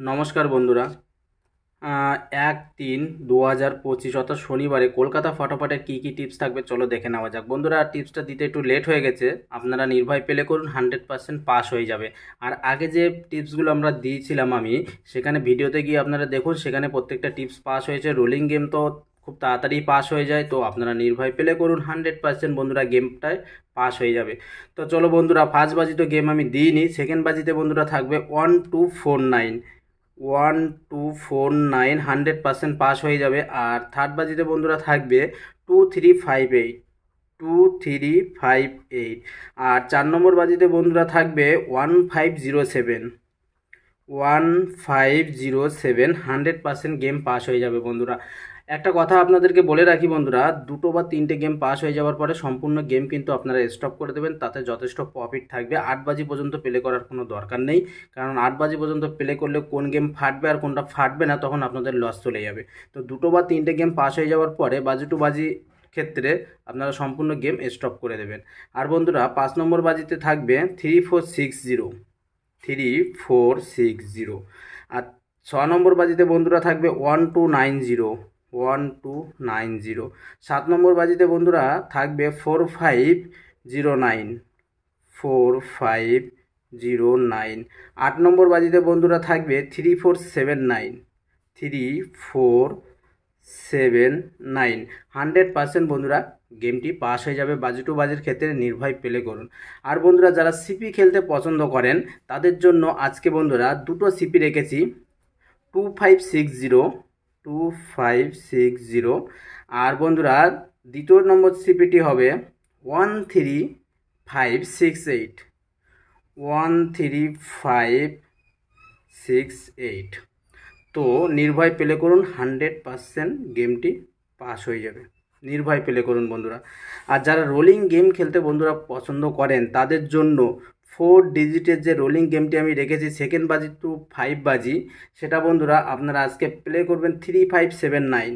নমস্কার বন্ধুরা। 1-3-2025 অর্থাৎ শনিবারে কলকাতা ফটোফটের কী কী টিপস থাকবে চলো দেখে নেওয়া যাক। বন্ধুরা, টিপসটা দিতে একটু লেট হয়ে গেছে, আপনারা নির্ভয় প্লে করুন, 100% পাস হয়ে যাবে। আর আগে যে টিপসগুলো আমরা দিয়েছিলাম আমি, সেখানে ভিডিওতে গিয়ে আপনারা দেখুন, সেখানে প্রত্যেকটা টিপস পাস হয়েছে। রোলিং গেম তো খুব তাড়াতাড়ি পাস হয়ে যায়, তো আপনারা নির্ভয় প্লে করুন, 100% বন্ধুরা গেমটায় পাস হয়ে যাবে। তো চলো বন্ধুরা, ফার্স্ট বাজি তো গেম আমি দিইনি, সেকেন্ড বাজিতে বন্ধুরা থাকবে 1249 1249 100% পাস হয়ে যাবে। আর থার্ড বাজিতে বন্ধুরা থাকবে 2358 2358। আর 4 নম্বর বাজিতে বন্ধুরা থাকবে 1507 1507। 100% গেম পাস হয়ে যাবে বন্ধুরা। একটা কথা আপনাদেরকে বলে রাখি বন্ধুরা, দুটো বা তিনটে গেম পাস হয়ে যাওয়ার পরে সম্পূর্ণ গেম কিন্তু আপনারা স্টপ করে দেবেন, তাতে যথেষ্ট প্রফিট থাকবে। 8 বাজি পর্যন্ত প্লে করার কোনো দরকার নেই, কারণ 8 বাজি পর্যন্ত প্লে করলে কোন গেম ফাটবে আর কোনটা ফাটবে না তখন আপনাদের লস চলে যাবে। তো দুটো বা তিনটে গেম পাস হয়ে যাওয়ার পরে বাজি টু বাজি ক্ষেত্রে আপনারা সম্পূর্ণ গেম স্টপ করে দেবেন। আর বন্ধুরা, 5 নম্বর বাজিতে থাকবে 3460 3460। আর 6 নম্বর বাজিতে বন্ধুরা থাকবে 1290 1290। 7 নম্বর বাজিতে বন্ধুরা থাকবে 4509 4509। 8 নম্বর বাজিতে বন্ধুরা থাকবে 3479 3479। 100% বন্ধুরা গেমটি পাস হয়ে যাবে। বাজি টু বাজির ক্ষেত্রে নির্ভয় প্লে করুন। আর বন্ধুরা, যারা সিপি খেলতে পছন্দ করেন তাদের জন্য আজকে বন্ধুরা দুটো সিপি রেখেছি, 2560 2560। আর বন্ধুরা, দ্বিতীয় নম্বর সিপিটি হবে 13568 13568। তো নির্ভয় প্লে করুন, 100% গেমটি পাস হয়ে যাবে। নির্ভয় প্লে করুন বন্ধুরা। আর যারা রোলিং গেম খেলতে বন্ধুরা পছন্দ করেন তাদের জন্য 4 ডিজিটের যে রোলিং গেমটি আমি রেখেছি সেকেন্ড বাজি টু 5 বাজি, সেটা বন্ধুরা আপনারা আজকে প্লে করবেন 3579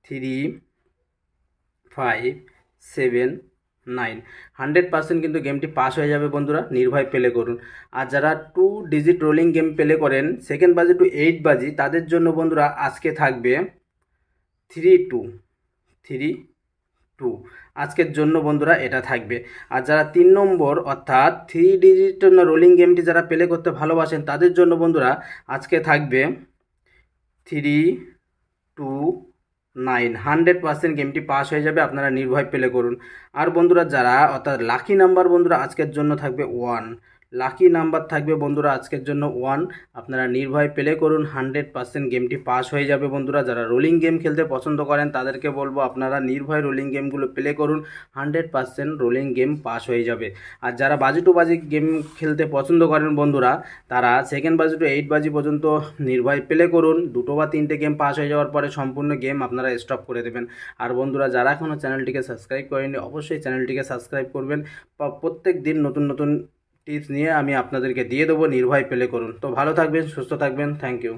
3579। 100% কিন্তু গেমটি পাস হয়ে যাবে বন্ধুরা, নির্ভয় প্লে করুন। আর যারা 2 ডিজিট রোলিং গেম প্লে করেন সেকেন্ড বাজি টু 8 বাজি, তাদের জন্য বন্ধুরা আজকে থাকবে 3232। আজকের জন্য বন্ধুরা এটা থাকবে। আর যারা 3 নম্বর অর্থাৎ 3 ডিজিট রোলিং গেমটি যারা প্লে করতে ভালোবাসেন তাদের জন্য বন্ধুরা আজকে থাকবে 329। 100% গেমটি পাস হয়ে যাবে, আপনারা নির্ভয় প্লে করুন। আর বন্ধুরা, যারা অর্থাৎ লাকি নাম্বার বন্ধুরা আজকের জন্য থাকবে 1, লাকি নাম্বার থাকবে বন্ধুরা আজকের জন্য 1। আপনারা নির্ভয় প্লে করুন, 100% গেমটি পাস হয়ে যাবে বন্ধুরা। যারা রোলিং গেম খেলতে পছন্দ করেন তাদেরকে বলবো আপনারা নির্ভয় রোলিং গেমগুলো প্লে করুন, 100% রোলিং গেম পাস হয়ে যাবে। আর যারা বাজি টু বাজি গেম খেলতে পছন্দ করেন বন্ধুরা, তারা সেকেন্ড বাজি টু 8 বাজি পর্যন্ত নির্ভয় প্লে করুন। দুটো বা তিনটে গেম পাস হয়ে যাওয়ার পরে সম্পূর্ণ গেম আপনারা স্টপ করে দেবেন। আর বন্ধুরা, যারা এখনও চ্যানেলটিকে সাবস্ক্রাইব করেনি অবশ্যই চ্যানেলটিকে সাবস্ক্রাইব করবেন। প্রত্যেক দিন নতুন নতুন টিপস নিয়ে আমি আপনাদেরকে দিয়ে দেবো, নির্ভয় প্লে করুন। তো ভালো থাকবেন, সুস্থ থাকবেন, থ্যাংক ইউ।